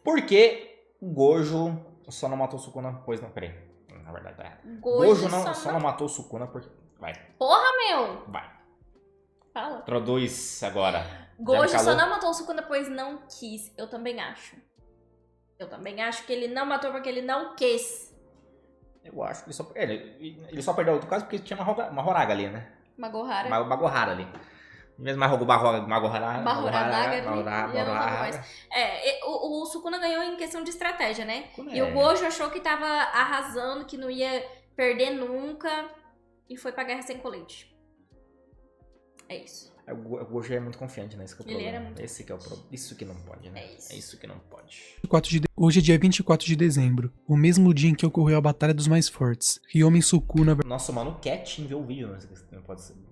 Porque o Gojo só não matou o Sukuna, pois não, peraí. Na verdade tá errado. Gojo só não matou o Sukuna porque... Vai. Porra, meu! Vai. Fala. Traduz agora. Gojo só não matou o Sukuna pois não quis. Eu também acho. Eu também acho que ele não matou porque ele não quis. Eu acho que ele só perdeu outro caso porque tinha uma Horaga ali, né? Uma Gohara. Uma Gohara ali. Mesmo mais uma Gohara. O Sukuna ganhou em questão de estratégia, né? E o Gojo achou que tava arrasando, que não ia perder nunca. E foi pra guerra sem colete. É isso. O Gojo é muito confiante, né? Esse que é o problema. Ele era muito Esse que é o problema. Isso que não pode, né? É isso que não pode. Hoje é dia 24 de dezembro, o mesmo dia em que ocorreu a Batalha dos Mais Fortes. Ryomen e Sukuna... Nosso mano Cat enviou o vídeo, não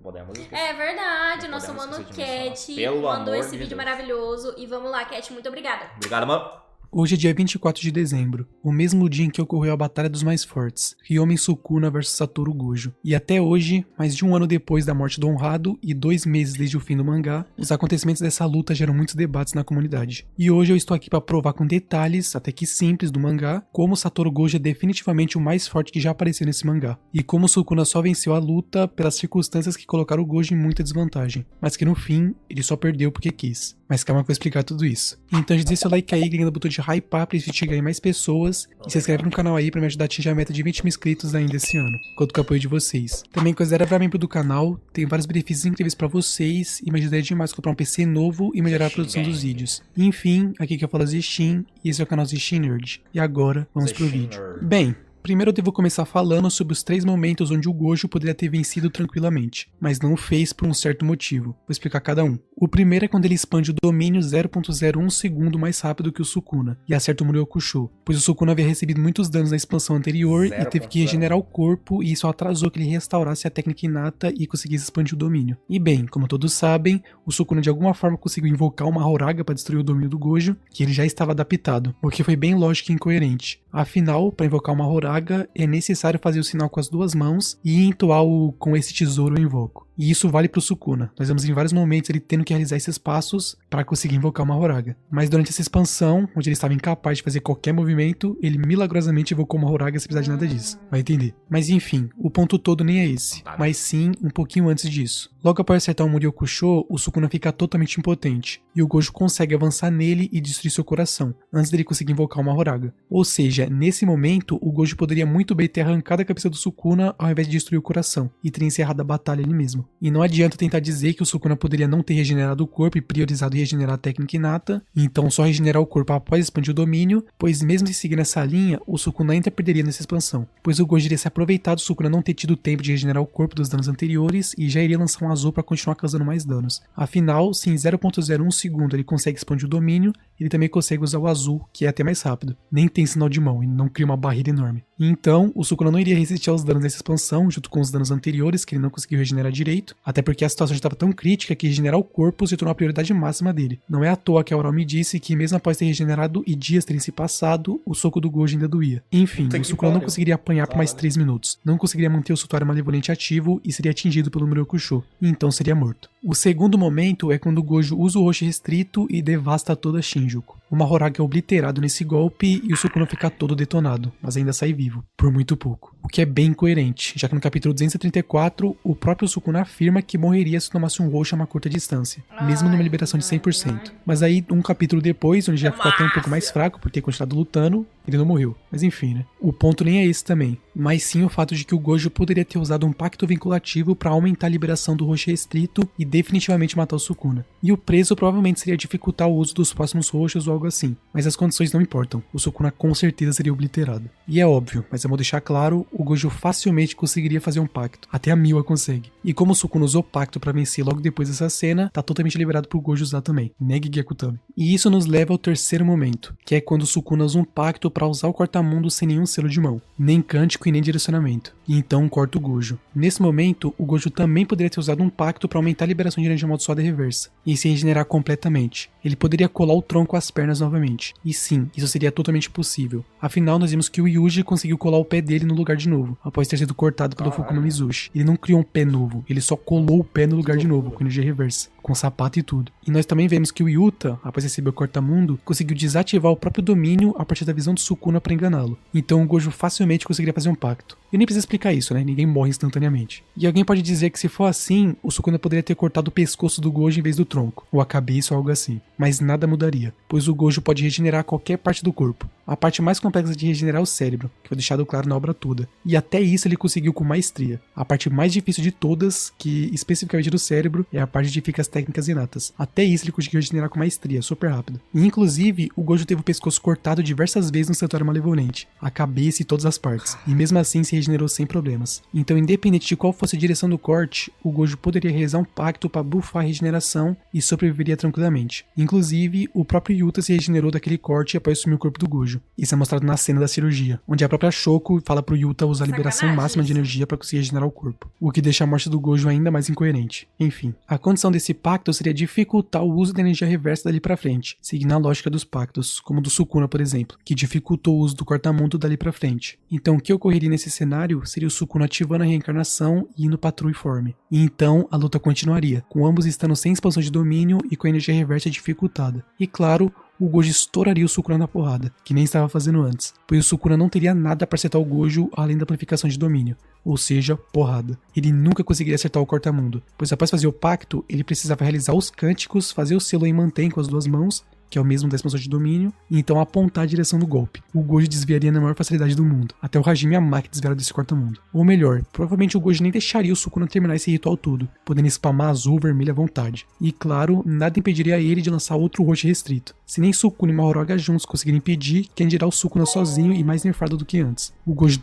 podemos esquecer. É verdade, nosso mano Cat mandou esse vídeo maravilhoso. E vamos lá, Cat, muito obrigada. Obrigado, mano. Hoje é dia 24 de dezembro, o mesmo dia em que ocorreu a Batalha dos Mais Fortes, Ryomen e Sukuna vs Satoru Gojo. E até hoje, mais de um ano depois da morte do Honrado e 2 meses desde o fim do mangá, os acontecimentos dessa luta geram muitos debates na comunidade. E hoje eu estou aqui para provar com detalhes, até que simples, do mangá, como Satoru Gojo é definitivamente o mais forte que já apareceu nesse mangá. E como Sukuna só venceu a luta pelas circunstâncias que colocaram o Gojo em muita desvantagem, mas que no fim, ele só perdeu porque quis. Mas calma que eu vou explicar tudo isso. Então já deixa seu like aí, clicando no botão de hypar pra gente chegar em mais pessoas. E se inscreve no canal aí pra me ajudar a atingir a meta de 20 mil inscritos ainda esse ano. Conto com o apoio de vocês. Também considera virar membro do canal, tem vários benefícios incríveis pra vocês. E me ajudaria demais a comprar um PC novo e melhorar a produção dos vídeos. Enfim, aqui que eu falo Zishin, e esse é o canal Zishin Nerd. E agora, vamos pro vídeo. Bem... Primeiro eu devo começar falando sobre os 3 momentos onde o Gojo poderia ter vencido tranquilamente, mas não o fez por um certo motivo. Vou explicar cada um. O primeiro é quando ele expande o domínio 0.01 segundo mais rápido que o Sukuna, e acerta o Muryokusho, pois o Sukuna havia recebido muitos danos na expansão anterior e teve que regenerar o corpo, e isso atrasou que ele restaurasse a técnica inata e conseguisse expandir o domínio. E bem, como todos sabem, o Sukuna de alguma forma conseguiu invocar uma Horaga para destruir o domínio do Gojo, que ele já estava adaptado, o que foi bem lógico e incoerente. Afinal, para invocar uma Horaga, é necessário fazer o sinal com as 2 mãos e entoar o "com esse tesouro eu invoco". E isso vale pro Sukuna. Nós vemos em vários momentos ele tendo que realizar esses passos para conseguir invocar uma Horaga. Mas durante essa expansão, onde ele estava incapaz de fazer qualquer movimento, ele milagrosamente invocou uma Horaga sem precisar de nada disso. Vai entender. Mas enfim, o ponto todo nem é esse, mas sim um pouquinho antes disso. Logo após acertar o Muryokusho, o Sukuna fica totalmente impotente, e o Gojo consegue avançar nele e destruir seu coração, antes dele conseguir invocar uma Horaga. Ou seja, nesse momento, o Gojo poderia muito bem ter arrancado a cabeça do Sukuna ao invés de destruir o coração, e ter encerrado a batalha ali mesmo. E não adianta tentar dizer que o Sukuna poderia não ter regenerado o corpo e priorizado regenerar a técnica inata, e então só regenerar o corpo após expandir o domínio, pois mesmo se seguir nessa linha, o Sukuna ainda perderia nessa expansão, pois o Gojo iria se aproveitar do Sukuna não ter tido tempo de regenerar o corpo dos danos anteriores e já iria lançar um azul para continuar causando mais danos. Afinal, se em 0.01 segundo ele consegue expandir o domínio, ele também consegue usar o azul, que é até mais rápido. Nem tem sinal de mão e não cria uma barreira enorme. E então, o Sukuna não iria resistir aos danos dessa expansão, junto com os danos anteriores, que ele não conseguiu regenerar direito, até porque a situação já estava tão crítica que regenerar o corpo se tornou a prioridade máxima dele. Não é à toa que a Oral me disse que mesmo após ter regenerado e dias terem se passado, o soco do Gojo ainda doía. Enfim, o Sukuna não conseguiria apanhar por mais 3 minutos, não conseguiria manter o Sutuário Malevolente ativo e seria atingido pelo Muryokusho, e então seria morto. O segundo momento é quando o Gojo usa o Roshi Restrito e devasta toda Shinjuku. Uma Horaga é obliterado nesse golpe e o Sukuna fica todo detonado, mas ainda sai vivo, por muito pouco. O que é bem incoerente, já que no capítulo 234, o próprio Sukuna afirma que morreria se tomasse um Roshi a uma curta distância, mesmo numa liberação de 100%. Mas aí, um capítulo depois, onde já ficou até um pouco mais fraco por ter continuado lutando, ele não morreu. Mas enfim, né? O ponto nem é esse também, mas sim o fato de que o Gojo poderia ter usado um pacto vinculativo para aumentar a liberação do Roshi Restrito e definitivamente matar o Sukuna. E o preso provavelmente seria dificultar o uso dos próximos Roshis ou algo assim, mas as condições não importam, o Sukuna com certeza seria obliterado. E é óbvio, mas eu vou deixar claro, o Gojo facilmente conseguiria fazer um pacto, até a Miwa consegue. E como o Sukuna usou o pacto para vencer logo depois dessa cena, tá totalmente liberado pro Gojo usar também, negue Gyakutami. E isso nos leva ao terceiro momento, que é quando o Sukuna usa um pacto para usar o corta-mundo sem nenhum selo de mão, nem cântico e nem direcionamento, e então corta o Gojo. Nesse momento, o Gojo também poderia ter usado um pacto para aumentar a liberação de energia amaldiçoada reversa, e se regenerar completamente. Ele poderia colar o tronco às pernas novamente, e sim, isso seria totalmente possível. Afinal, nós vimos que o Yuji conseguiu colar o pé dele no lugar lugar de novo, após ter sido cortado pelo Fukuna Mizushi. Ele não criou um pé novo, ele só colou o pé no lugar de novo, com energia reversa, com sapato e tudo. E nós também vemos que o Yuta, após receber o corta-mundo, conseguiu desativar o próprio domínio a partir da visão do Sukuna pra enganá-lo. Então o Gojo facilmente conseguiria fazer um pacto. Eu nem preciso explicar isso, né? Ninguém morre instantaneamente. E alguém pode dizer que se for assim, o Sukuna poderia ter cortado o pescoço do Gojo em vez do tronco, ou a cabeça ou algo assim. Mas nada mudaria, pois o Gojo pode regenerar qualquer parte do corpo. A parte mais complexa de regenerar é o cérebro, que foi deixado claro na obra toda. E até isso ele conseguiu com maestria. A parte mais difícil de todas, que especificamente do cérebro, é a parte de ficar as técnicas inatas. Até isso ele conseguiu regenerar com maestria, super rápido. E inclusive, o Gojo teve o pescoço cortado diversas vezes no Santuário Malevolente, a cabeça e todas as partes. E mesmo assim se regenerou sem problemas. Então, independente de qual fosse a direção do corte, o Gojo poderia realizar um pacto para buffar a regeneração e sobreviveria tranquilamente. Inclusive, o próprio Yuta se regenerou daquele corte após assumir o corpo do Gojo. Isso é mostrado na cena da cirurgia, onde a própria Shoko fala pro Yuta usar a liberação máxima de energia para conseguir regenerar o corpo, o que deixa a morte do Gojo ainda mais incoerente. Enfim, a condição desse pacto seria dificultar o uso da energia reversa dali pra frente, seguindo a lógica dos pactos, como o do Sukuna, por exemplo, que dificultou o uso do corta-mundo dali pra frente. Então, o que ocorreria nesse cenário seria o Sukuna ativando a reencarnação e indo pra True Form. E então, a luta continuaria, com ambos estando sem expansão de domínio e com a energia reversa dificultada. E claro, o Gojo estouraria o Sukuna na porrada, que nem estava fazendo antes, pois o Sukuna não teria nada para acertar o Gojo além da amplificação de domínio, ou seja, porrada. Ele nunca conseguiria acertar o corta-mundo, pois após fazer o pacto, ele precisava realizar os cânticos, fazer o selo em mantém com as duas mãos, que é o mesmo da expansão de domínio, e então apontar a direção do golpe. O Gojo desviaria na maior facilidade do mundo, até o Hajime Amaki desviar desse corta-mundo. Ou melhor, provavelmente o Gojo nem deixaria o Sukuna terminar esse ritual todo, podendo spamar azul, vermelho à vontade. E claro, nada impediria ele de lançar outro Roshi restrito. Se nem Sukuna e Mahoroga juntos conseguirem impedir, quem dirá o Sukuna sozinho e mais nerfado do que antes. O Gojo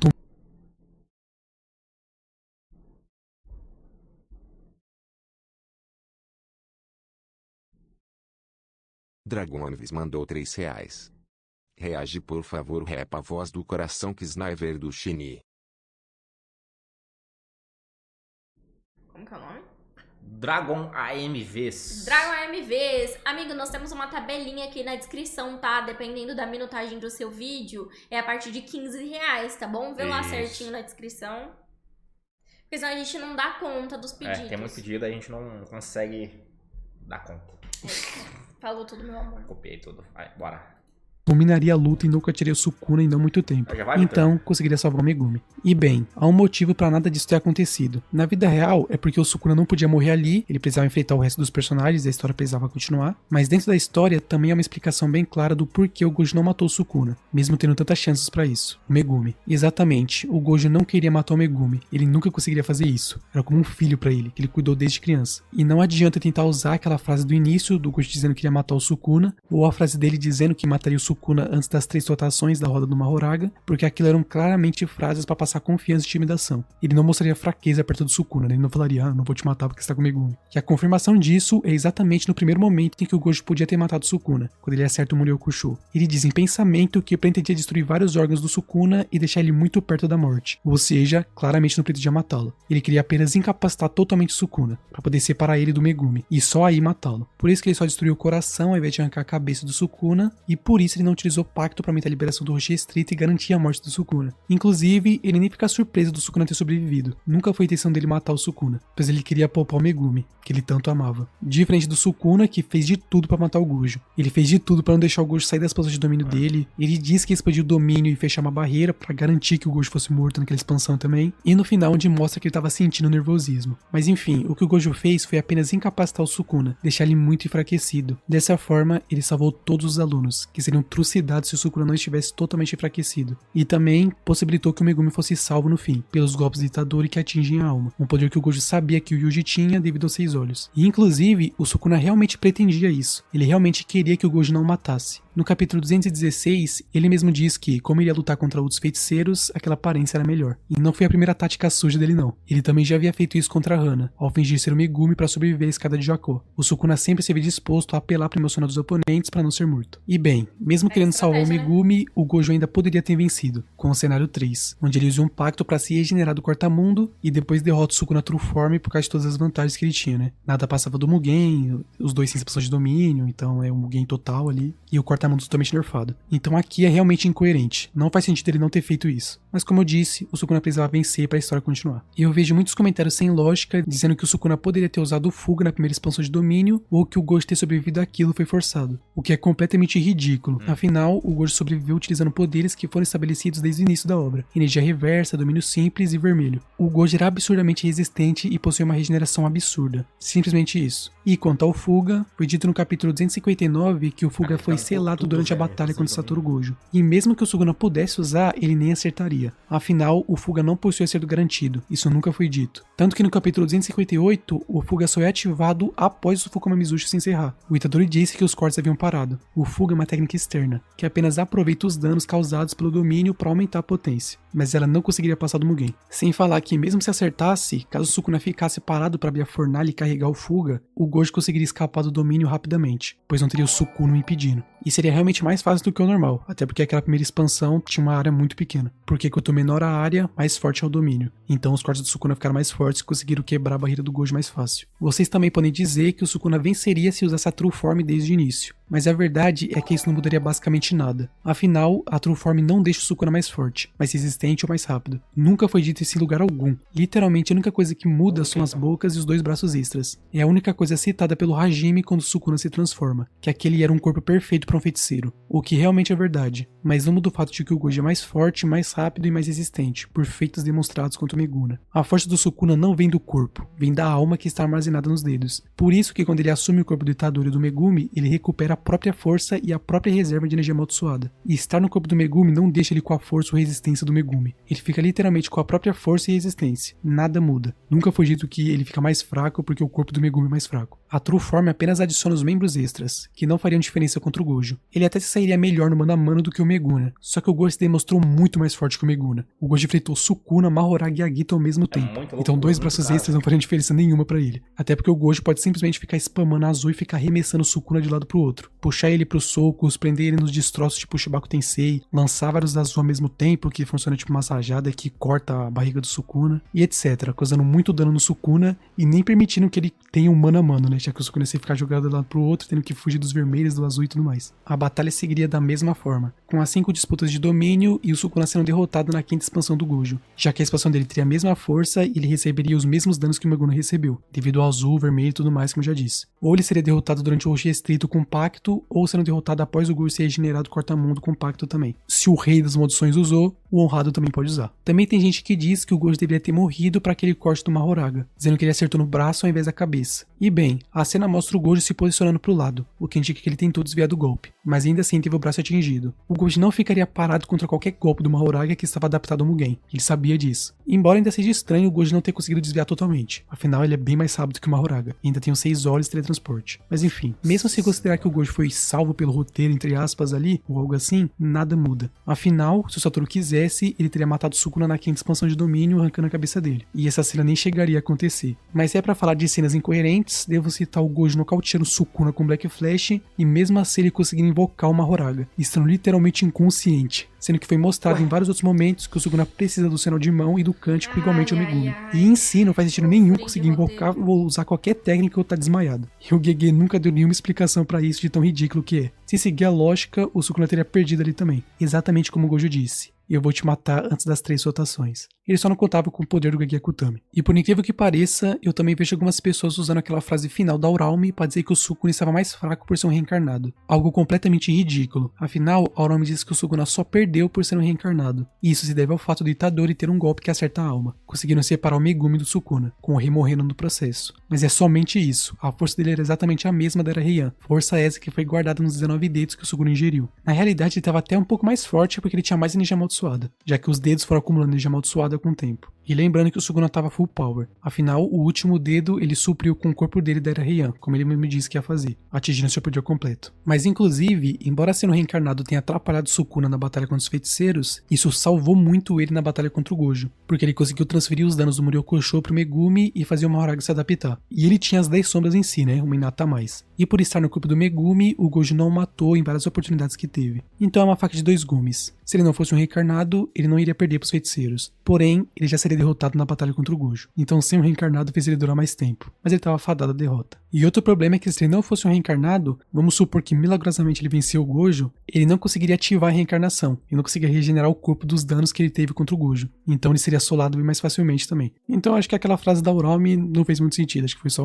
Dragon Alves mandou R$3. Reage por favor, rap a voz do coração que Sniper do Shini. Como que é o nome? Dragon AMVs. Dragon AMVs. Amigo, nós temos uma tabelinha aqui na descrição, tá? Dependendo da minutagem do seu vídeo, é a partir de R$15, tá bom? Vê lá certinho na descrição. Porque senão a gente não dá conta dos pedidos. Tem muito pedido, a gente não consegue dar conta. Falou tudo, meu amor. Copiei tudo. Vai, bora. dominaria a luta e nunca tiraria o Sukuna em não muito tempo. Então, conseguiria salvar o Megumi. E bem, há um motivo pra nada disso ter acontecido. Na vida real, é porque o Sukuna não podia morrer ali, ele precisava enfrentar o resto dos personagens e a história precisava continuar. Mas dentro da história, também há uma explicação bem clara do porquê o Gojo não matou o Sukuna, mesmo tendo tantas chances pra isso. O Megumi. Exatamente, o Gojo não queria matar o Megumi, ele nunca conseguiria fazer isso. Era como um filho pra ele, que ele cuidou desde criança. E não adianta tentar usar aquela frase do início, do Gojo dizendo que queria matar o Sukuna, ou a frase dele dizendo que mataria o Sukuna antes das 3 rotações da roda do Mahoraga, porque aquilo eram claramente frases pra passar confiança e intimidação. Ele não mostraria fraqueza perto do Sukuna, né? Ele não falaria, não vou te matar porque você tá com o Megumi. E a confirmação disso é exatamente no primeiro momento em que o Gojo podia ter matado o Sukuna, quando ele acerta o Muryokusho. Ele diz em pensamento que pretendia destruir vários órgãos do Sukuna e deixar ele muito perto da morte, ou seja, claramente não pretendia matá-lo. Ele queria apenas incapacitar totalmente o Sukuna, pra poder separar ele do Megumi, e só aí matá-lo. Por isso que ele só destruiu o coração ao invés de arrancar a cabeça do Sukuna, e por isso ele não utilizou o pacto para aumentar a liberação do Roshi restrito e garantir a morte do Sukuna. Inclusive, ele nem fica surpreso do Sukuna ter sobrevivido. Nunca foi a intenção dele matar o Sukuna, pois ele queria poupar o Megumi, que ele tanto amava. Diferente do Sukuna, que fez de tudo para matar o Gojo. Ele fez de tudo para não deixar o Gojo sair das posições de domínio dele. Ele disse que ia expandir o domínio e fechar uma barreira para garantir que o Gojo fosse morto naquela expansão também. E no final, onde mostra que ele estava sentindo nervosismo. Mas enfim, o que o Gojo fez foi apenas incapacitar o Sukuna, deixar ele muito enfraquecido. Dessa forma, ele salvou todos os alunos, que seriam trucidados se o Sukuna não estivesse totalmente enfraquecido. E também possibilitou que o Megumi fosse salvo no fim, pelos golpes do Itadori que atingem a alma. Um poder que o Gojo sabia que o Yuji tinha devido aos 6 olhos. E inclusive, o Sukuna realmente pretendia isso. Ele realmente queria que o Gojo não o matasse. No capítulo 216, ele mesmo diz que, como ele ia lutar contra outros feiticeiros, aquela aparência era melhor. E não foi a primeira tática suja dele não. Ele também já havia feito isso contra Hana, ao fingir ser o Megumi para sobreviver à escada de Jacó. O Sukuna sempre esteve disposto a apelar para o emocional dos oponentes para não ser morto. E bem, mesmo querendo salvar o Megumi, o Gojo ainda poderia ter vencido, com o cenário 3, onde ele usa um pacto para se regenerar do corta-mundo e depois derrota o Sukuna True Form por causa de todas as vantagens que ele tinha, né? Nada passava do Mugen, os dois sem expansão de domínio, então é o Mugen total ali, e o corta-mundo totalmente nerfado. Então aqui é realmente incoerente, não faz sentido ele não ter feito isso. mas como eu disse, o Sukuna precisava vencer para a história continuar. E eu vejo muitos comentários sem lógica dizendo que o Sukuna poderia ter usado o Fuga na primeira expansão de domínio ou que o Gojo ter sobrevivido àquilo foi forçado, o que é completamente ridículo. Afinal, o Gojo sobreviveu utilizando poderes que foram estabelecidos desde o início da obra: energia reversa, domínio simples e vermelho. O Gojo era absurdamente resistente e possui uma regeneração absurda. Simplesmente isso. E quanto ao Fuga, foi dito no capítulo 259 que o Fuga foi selado durante a batalha contra Satoru Gojo. E mesmo que o Sukuna pudesse usar, ele nem acertaria. Afinal, o Fuga não possui acerto garantido. Isso nunca foi dito. Tanto que no capítulo 258, o Fuga só é ativado após o Fukuma Mizushi se encerrar. O Itadori disse que os cortes haviam parado. O Fuga é uma técnica externa, que apenas aproveita os danos causados pelo domínio para aumentar a potência, mas ela não conseguiria passar do Mugen. Sem falar que mesmo se acertasse, caso o Sukuna ficasse parado para abrir a fornalha e carregar o Fuga, o Gojo conseguiria escapar do domínio rapidamente, pois não teria o Sukuna o impedindo. E seria realmente mais fácil do que o normal, até porque aquela primeira expansão tinha uma área muito pequena, porque quanto menor a área, mais forte é o domínio. Então os cortes do Sukuna ficaram mais fortes e conseguiram quebrar a barreira do Gojo mais fácil. Vocês também podem dizer que o Sukuna venceria se usasse a True Form desde o início, mas a verdade é que isso não mudaria basicamente nada. Afinal, a True Form não deixa o Sukuna mais forte, mais resistente ou mais rápido. Nunca foi dito isso em lugar algum. Literalmente a única coisa que muda são as bocas e os 2 braços extras. É a única coisa citada pelo Hajime quando o Sukuna se transforma, que aquele era um corpo perfeito para um feiticeiro, o que realmente é verdade, mas não muda o fato de que o Gojo é mais forte, mais rápido e mais resistente, por feitos demonstrados contra o Meguna. A força do Sukuna não vem do corpo, vem da alma que está armazenada nos dedos. Por isso que quando ele assume o corpo do Itadori e do Megumi, ele recupera a própria força e a própria reserva de energia amaldiçoada. E estar no corpo do Megumi não deixa ele com a força ou resistência do Megumi. Ele fica literalmente com a própria força e resistência. Nada muda. Nunca foi dito que ele fica mais fraco porque o corpo do Megumi é mais fraco. A True Form apenas adiciona os membros extras, que não fariam diferença contra o Gojo. Ele até se sairia melhor no mano a mano do que o Meguna, só que o Gojo se demonstrou muito mais forte que o Meguna. O Gojo enfrentou Sukuna, Mahoraga e Agito ao mesmo tempo, então 2 braços extras não fariam diferença nenhuma pra ele. Até porque o Gojo pode simplesmente ficar spamando azul e ficar arremessando o Sukuna de lado pro outro, puxar ele pros socos, prender ele nos destroços tipo Shibaku Tensei, lançar vários azul ao mesmo tempo, que funciona tipo uma sajada que corta a barriga do Sukuna, e etc, causando muito dano no Sukuna e nem permitindo que ele tenha um mano a mano, né, já que o Sukuna ia ficar jogado de lado pro outro, tendo que fugir dos vermelhos, do azul e tudo mais. A batalha seguiria da mesma forma, com as 5 disputas de domínio e o Sukuna sendo derrotado na 5ª expansão do Gojo, já que a expansão dele teria a mesma força e ele receberia os mesmos danos que o Meguna recebeu, devido ao azul, vermelho e tudo mais, como eu já disse. Ou ele seria derrotado durante o Roshi Restrito com Pacto, ou sendo derrotado após o Gojo ser regenerado Cortamundo com Pacto também. Se o Rei das Maldições usou, o Honrado também pode usar. Também tem gente que diz que o Gojo deveria ter morrido para aquele corte do Mahoraga, dizendo que ele acertou no braço ao invés da cabeça. E bem, a cena mostra o Gojo se posicionando pro lado, o que indica que ele tentou desviar do golpe, mas ainda assim teve o braço atingido. O Gojo não ficaria parado contra qualquer golpe do Mahoraga que estava adaptado ao Mugen, ele sabia disso. Embora ainda seja estranho o Gojo não ter conseguido desviar totalmente, afinal ele é bem mais rápido que o Mahoraga, e ainda tem os 6 olhos de teletransporte. Mas enfim, mesmo se considerar que o Gojo foi salvo pelo roteiro, entre aspas ali, ou algo assim, nada muda. Afinal, se o Satoru quisesse, ele teria matado o Sukuna na 5ª expansão de domínio, arrancando a cabeça dele. E essa cena nem chegaria a acontecer. Mas se é pra falar de cenas incoerentes, devo citar o Gojo nocauteando o Sukuna com Black Flash, e mesmo assim ele conseguindo invocar o Mahoraga, estando literalmente inconsciente, sendo que foi mostrado em vários outros momentos que o Sukuna precisa do sinal de mão e do cântico igualmente ao Megumi. E em si não faz sentido nenhum conseguir invocar ou usar qualquer técnica ou tá desmaiado. E o Gege nunca deu nenhuma explicação pra isso de tão ridículo que é. Se seguir a lógica, o Sukuna teria perdido ali também, exatamente como o Gojo disse. E eu vou te matar antes das 3 rotações. Ele só não contava com o poder do Gege Akutami. E por incrível que pareça, eu também vejo algumas pessoas usando aquela frase final da Uraume para dizer que o Sukuna estava mais fraco por ser um reencarnado. Algo completamente ridículo. Afinal, a Uraume diz que o Sukuna só perdeu por ser um reencarnado. E isso se deve ao fato do Itadori ter um golpe que acerta a alma, conseguindo separar o Megumi do Sukuna, com o rei morrendo no processo. Mas é somente isso. A força dele era exatamente a mesma da Era Heian. Força essa que foi guardada nos 19 dedos que o Sukuna ingeriu. Na realidade, ele estava até um pouco mais forte porque ele tinha mais energia amaldiçoada, já que os dedos foram acumulando energia amaldiçoada com o tempo. E lembrando que o Sukuna estava full power. Afinal, o último dedo ele supriu com o corpo dele da Era Heian, como ele mesmo disse que ia fazer, atingindo seu poder completo. Mas inclusive, embora sendo reencarnado tenha atrapalhado Sukuna na batalha contra os feiticeiros, isso salvou muito ele na batalha contra o Gojo, porque ele conseguiu transferir os danos do Muryokusho pro Megumi e fazer o Mahoraga se adaptar. E ele tinha as 10 sombras em si, né, uma inata a mais. E por estar no corpo do Megumi, o Gojo não o matou em várias oportunidades que teve. Então é uma faca de 2 gumes. Se ele não fosse um reencarnado, ele não iria perder pros feiticeiros. Porém, ele já seria derrotado na batalha contra o Gojo. Então ser um reencarnado fez ele durar mais tempo. Mas ele estava fadado à derrota. E outro problema é que se ele não fosse um reencarnado, vamos supor que milagrosamente ele venceu o Gojo, ele não conseguiria ativar a reencarnação. E não conseguiria regenerar o corpo dos danos que ele teve contra o Gojo. Então ele seria assolado bem mais facilmente também. Então acho que aquela frase da Oromi não fez muito sentido. Acho que foi só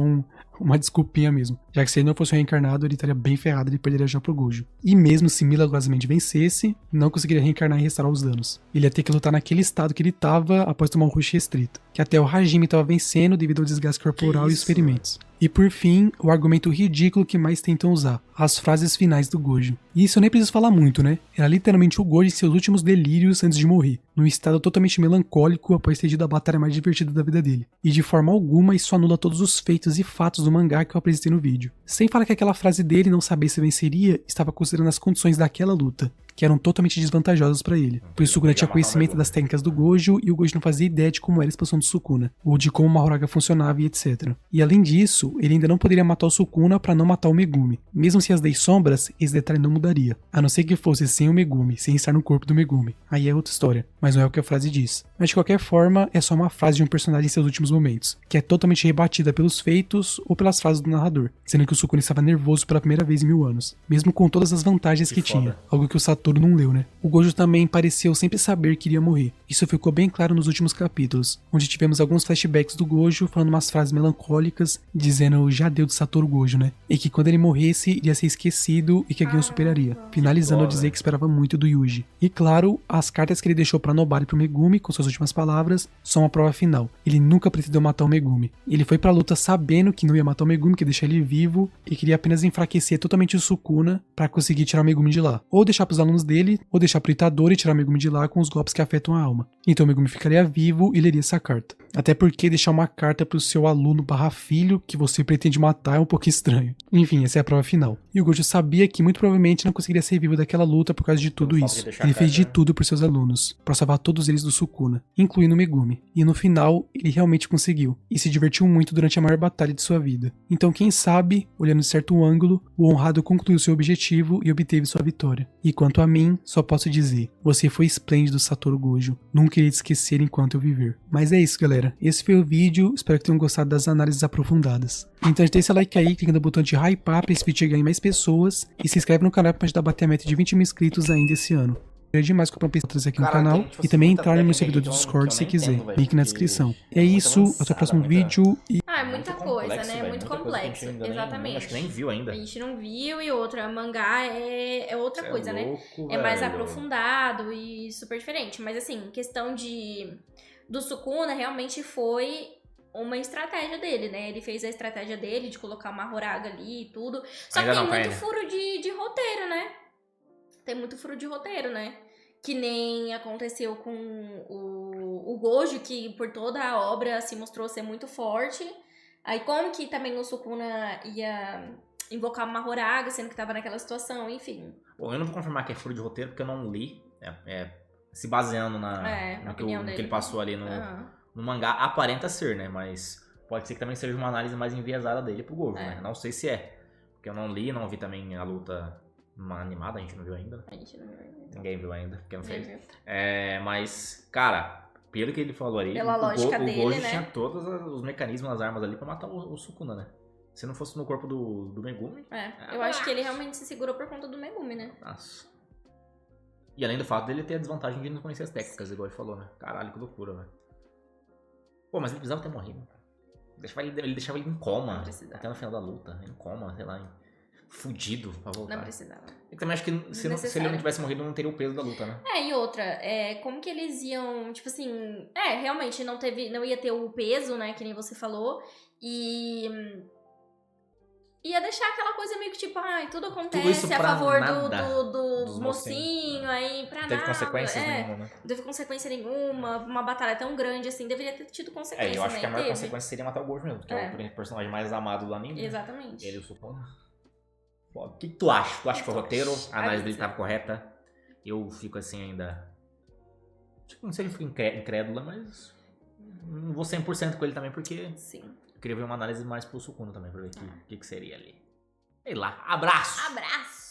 uma desculpinha mesmo. Já que se ele não fosse um reencarnado, ele estaria bem ferrado, ele perderia já pro Gojo. E mesmo se milagrosamente vencesse, não conseguiria reencarnar e restaurar os danos. Ele ia ter que lutar naquele estado que ele tava após tomar um rush restrito. Que até o Hajime estava vencendo devido ao desgaste corporal e os ferimentos. E por fim, o argumento ridículo que mais tentam usar, as frases finais do Gojo. E isso eu nem preciso falar muito, né? Era literalmente o Gojo em seus últimos delírios antes de morrer, num estado totalmente melancólico após ter tido a batalha mais divertida da vida dele. E de forma alguma isso anula todos os feitos e fatos do mangá que eu apresentei no vídeo. Sem falar que aquela frase dele, não saber se venceria, estava considerando as condições daquela luta, que eram totalmente desvantajosas pra ele. Pois o Sukuna tinha conhecimento das técnicas do Gojo e o Gojo não fazia ideia de como era a expansão do Sukuna, ou de como o Mahoraga funcionava e etc. E além disso, ele ainda não poderia matar o Sukuna pra não matar o Megumi. Mesmo sem as 10 sombras, esse detalhe não mudaria. A não ser que fosse sem o Megumi, sem estar no corpo do Megumi. Aí é outra história, mas não é o que a frase diz. Mas de qualquer forma, é só uma frase de um personagem em seus últimos momentos, que é totalmente rebatida pelos feitos ou pelas frases do narrador, sendo que o Sukuna estava nervoso pela primeira vez em 1000 anos, mesmo com todas as vantagens que tinha, algo que o Satoru não leu, né? O Gojo também pareceu sempre saber que iria morrer. Isso ficou bem claro nos últimos capítulos, onde tivemos alguns flashbacks do Gojo falando umas frases melancólicas, dizendo já deu de Satoru Gojo, né? E que quando ele morresse, iria ser esquecido e que alguém o superaria, finalizando a dizer que esperava muito do Yuji. E claro, as cartas que ele deixou pra Nobara e pro Megumi, com suas últimas palavras, são a prova final. Ele nunca pretendeu matar o Megumi. Ele foi pra luta sabendo que não ia matar o Megumi, que ia deixar ele vivo, e queria apenas enfraquecer totalmente o Sukuna pra conseguir tirar o Megumi de lá. Ou deixar pros alunos dele, ou deixar pro Itadori e tirar o Megumi de lá com os golpes que afetam a alma. Então o Megumi ficaria vivo e leria essa carta. Até porque deixar uma carta pro seu aluno / filho que você pretende matar é um pouco estranho. Enfim, essa é a prova final. E o Gojo sabia que muito provavelmente não conseguiria ser vivo daquela luta por causa de tudo isso. Ele fez de tudo por seus alunos, pra salvar todos eles do Sukuna, incluindo o Megumi. E no final, ele realmente conseguiu. E se divertiu muito durante a maior batalha de sua vida. Então quem sabe, olhando de certo ângulo, o honrado concluiu seu objetivo e obteve sua vitória. E quanto a mim, só posso dizer, você foi esplêndido, Satoru Gojo. Nunca irei te esquecer enquanto eu viver. Mas é isso, galera. Esse foi o vídeo. Espero que tenham gostado das análises aprofundadas. Então deixa esse like aí, clica no botão de hypar pra esse vídeo chegar em mais pessoas. E se inscreve no canal pra ajudar a bater a meta de 20 mil inscritos ainda esse ano. É demais comprar um PC trazer aqui no canal. E também entrar no meu servidor do Discord se quiser. Link na descrição. É isso. Até o próximo vídeo. E... é muita coisa, né? Muito complexo. Exatamente. Acho que nem viu ainda. A gente não viu e outra, mangá é outra coisa, né? É mais aprofundado e super diferente. Mas assim, questão do Sukuna realmente foi uma estratégia dele, né? Ele fez a estratégia dele de colocar uma Mahoraga ali e tudo. Só que tem muito furo de roteiro, né? Tem muito furo de roteiro, né? Que nem aconteceu com o Gojo, que por toda a obra se mostrou ser muito forte. Aí como que também o Sukuna ia invocar uma Mahoraga, sendo que tava naquela situação, enfim. Bom, eu não vou confirmar que é furo de roteiro, porque eu não li. Se baseando no que ele passou ali no mangá, aparenta ser, né? Mas pode ser que também seja uma análise mais enviesada dele pro Gojo, né? Não sei se é. Porque eu não li, não vi também a luta animada, a gente não viu ainda. A gente não viu ainda. Ninguém viu ainda, porque não fez. Mas, cara, pelo que ele falou ali, pela lógica dele, o Gojo né? tinha todos os mecanismos, as armas ali pra matar o Sukuna, né? Se não fosse no corpo do Megumi... eu acho que ele realmente se segurou por conta do Megumi, né? Nossa. E além do fato dele ter a desvantagem de não conhecer as técnicas, igual ele falou, né? Caralho, que loucura, velho. Pô, mas ele precisava ter morrido. Ele deixava ele em coma até no final da luta. Em coma, sei lá, fudido pra voltar. Não precisava. Eu também acho que se ele não tivesse morrido, não teria o peso da luta, né? E outra, como que eles iam, tipo assim... realmente não ia ter o peso, né, que nem você falou. E... ia deixar aquela coisa meio que tipo, tudo acontece a favor do mocinho, aí pra nada. Teve consequências nenhuma, né? Não teve consequência nenhuma, uma batalha tão grande assim, deveria ter tido consequência, eu acho né? que a maior consequência seria matar o Gojo mesmo, que é o personagem mais amado do anime. Exatamente. Ele e o Sukuna. O que tu acha? Tu acha que foi roteiro? A análise dele estava correta? Eu fico assim ainda... Não sei se eu fico incrédula, mas... Não vou 100% com ele também, porque... Sim. Eu queria ver uma análise mais pro Sukuna também, pra ver o que seria ali. Sei lá. Abraço! Abraço!